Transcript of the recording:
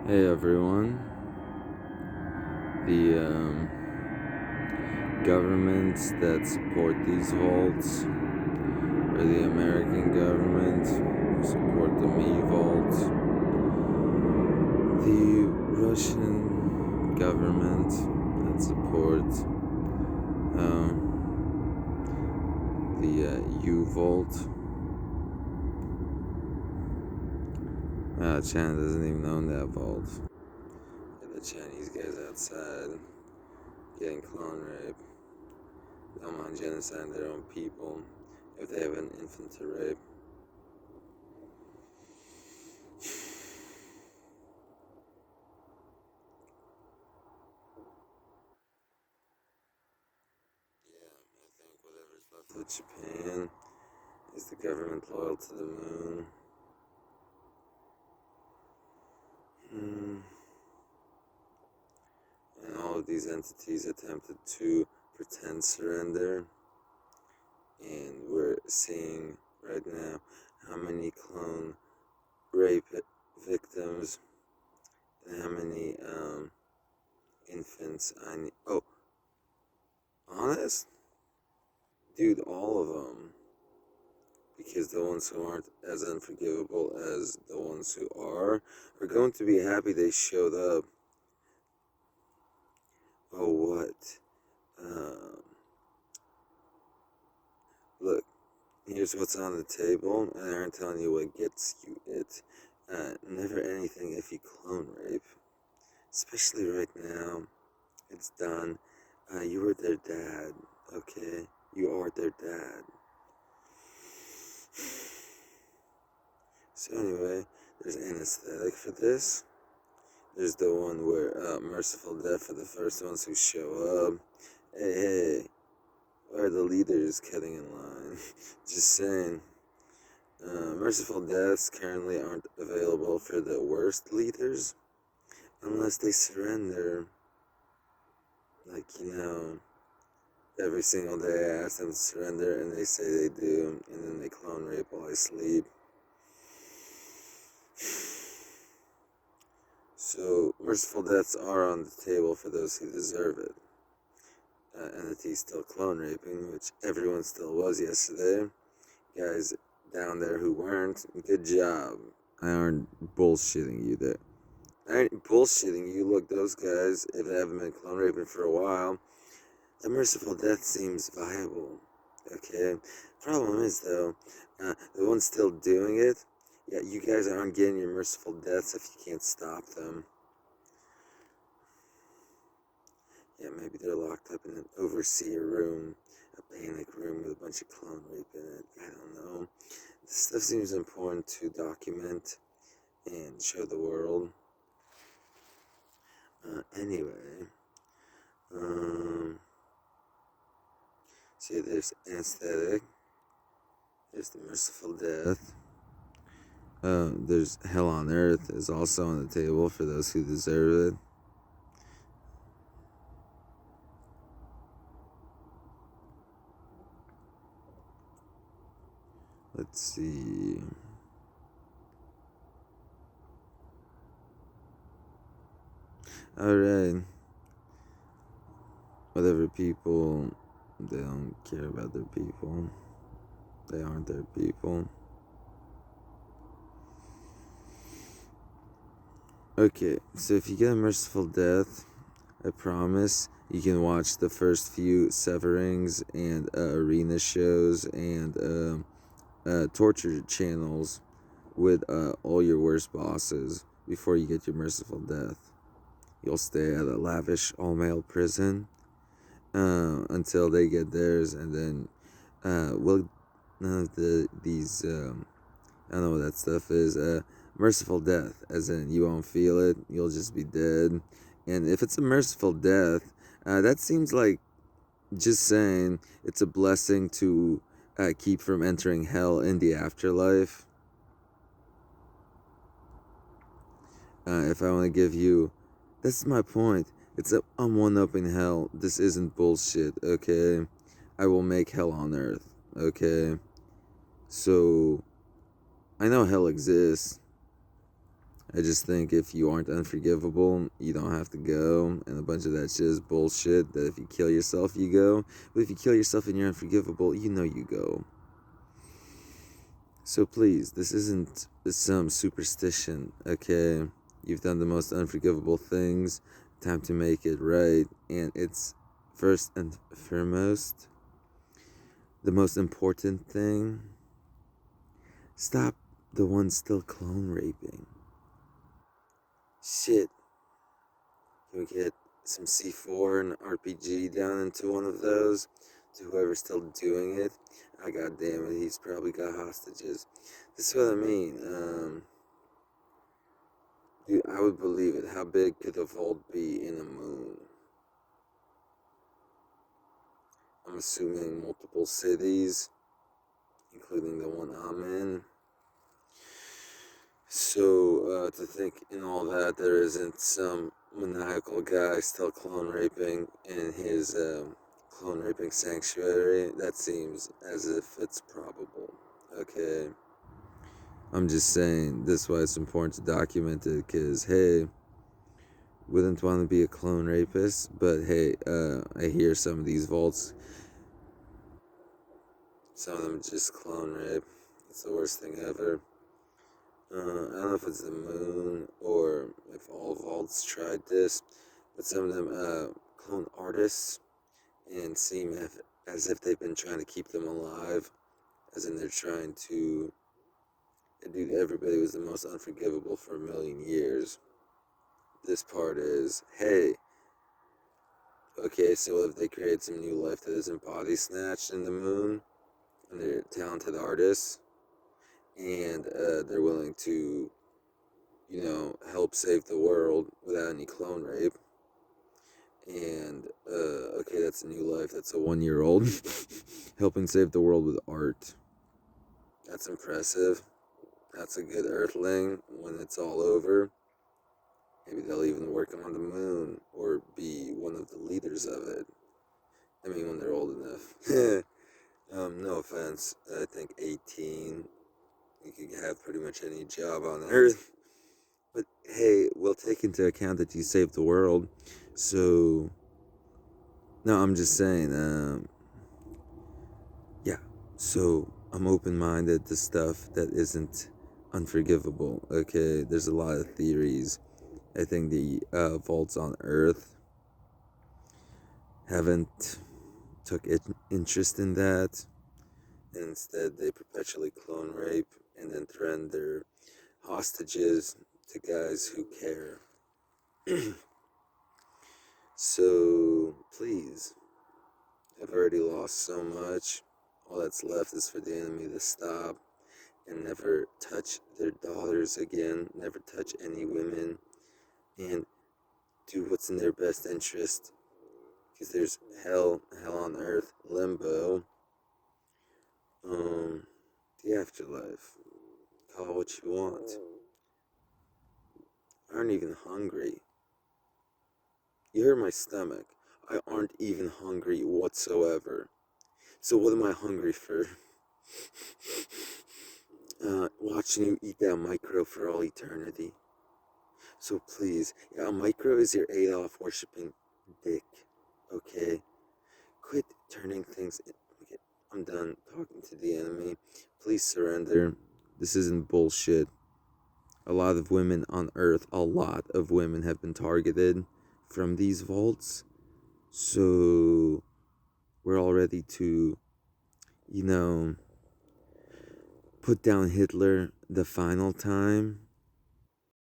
Hey everyone. The governments that support these vaults are the American government, who support the Me vaults, the Russian government that supports the U vault. China doesn't even own that vault. The Chinese guys outside getting clone rape. Don't mind genocide their own people if they have an infant to rape. Yeah, I think whatever's left of Japan is the government loyal to the moon. And all of these entities attempted to pretend surrender. And we're seeing right now how many clone rape victims and how many infants I need. Oh, honest? Dude, all of them. Because the ones who aren't as unforgivable as the ones who are going to be happy they showed up. Oh, what? Look, here's what's on the table, and I aren't telling you what gets you it. Never anything if you clone rape. Especially right now. It's done. You were their dad, okay? You are their dad. So anyway, there's anesthetic for this. There's the one where merciful death for the first ones who show up. Hey, why are the leaders cutting in line? Just saying. Merciful deaths currently aren't available for the worst leaders unless they surrender. Like, every single day I ask them to surrender and they say they do, and then they clone rape while I sleep. So, merciful deaths are on the table for those who deserve it. Entities still clone raping, which everyone still was yesterday. Guys down there who weren't, good job. I aren't bullshitting you there. I ain't bullshitting you. Look, those guys, if they haven't been clone raping for a while, the merciful death seems viable. Okay? Problem is, though, the ones still doing it, yeah, you guys aren't getting your merciful deaths if you can't stop them. Yeah, maybe they're locked up in an overseer room, a panic room with a bunch of clone rape in it. I don't know. This stuff seems important to document and show the world. Anyway, see, there's anesthetic. There's the merciful death. There's hell on earth is also on the table for those who deserve it. Let's see. Alright. Whatever people, they don't care about their people. They aren't their people. Okay, so if you get a merciful death, I promise you can watch the first few severings and arena shows and torture channels with all your worst bosses before you get your merciful death. You'll stay at a lavish all-male prison until they get theirs, and then these I don't know what that stuff is. Merciful death, as in you won't feel it, you'll just be dead. And if it's a merciful death, that seems like just saying it's a blessing to keep from entering hell in the afterlife. If I want to give you, that's my point. I'm one-upping hell. This isn't bullshit, okay? I will make hell on earth, okay? So, I know hell exists. I just think if you aren't unforgivable, you don't have to go. And a bunch of that shit is bullshit. That if you kill yourself, you go. But if you kill yourself and you're unforgivable, you know you go. So please, this isn't some superstition, okay? You've done the most unforgivable things. Time to make it right. And it's first and foremost, the most important thing. Stop the ones still clone raping. Shit. Can we get some C4 and RPG down into one of those? To whoever's still doing it. I God damn it, he's probably got hostages. This is what I mean. Dude, I would believe it. How big could a vault be in a moon? I'm assuming multiple cities, including the one I'm in. So, to think in all that there isn't some maniacal guy still clone raping in his clone raping sanctuary, that seems as if it's probable. Okay. I'm just saying, this is why it's important to document it, because, hey, wouldn't want to be a clone rapist, but hey, I hear some of these vaults, some of them just clone rape. It's the worst thing ever. I don't know if it's the moon or if all vaults tried this, but some of them clone artists and seem as if they've been trying to keep them alive, as in they're trying to. Dude, everybody was the most unforgivable for a million years. This part is, hey, okay, so if they create some new life that isn't body snatched in the moon, and they're talented artists, and they're willing to, help save the world without any clone rape. And, okay, that's a new life. That's a 1-year-old helping save the world with art. That's impressive. That's a good earthling when it's all over. Maybe they'll even work on the moon or be one of the leaders of it. I mean, when they're old enough. No offense. I think 18, you can have pretty much any job on Earth. But hey, we'll take into account that you saved the world. So, no, I'm just saying, yeah. So, I'm open-minded to stuff that isn't unforgivable, okay? There's a lot of theories. I think the vaults on Earth haven't took interest in that. And instead, they perpetually clone rape and then threaten their hostages to guys who care. So, please, I've already lost so much. All that's left is for the enemy to stop and never touch their daughters again, never touch any women, and do what's in their best interest. Because there's hell on earth, limbo, the afterlife. Call it what you want. I aren't even hungry. You heard my stomach. I aren't even hungry whatsoever. So what am I hungry for? Watching you eat that micro for all eternity. So please, yeah, micro is your Adolf worshipping dick. Okay? Quit turning things in. Okay, I'm done talking to the enemy. Please surrender. This isn't bullshit. A lot of women on Earth, a lot of women have been targeted from these vaults. So we're all ready to, put down Hitler the final time.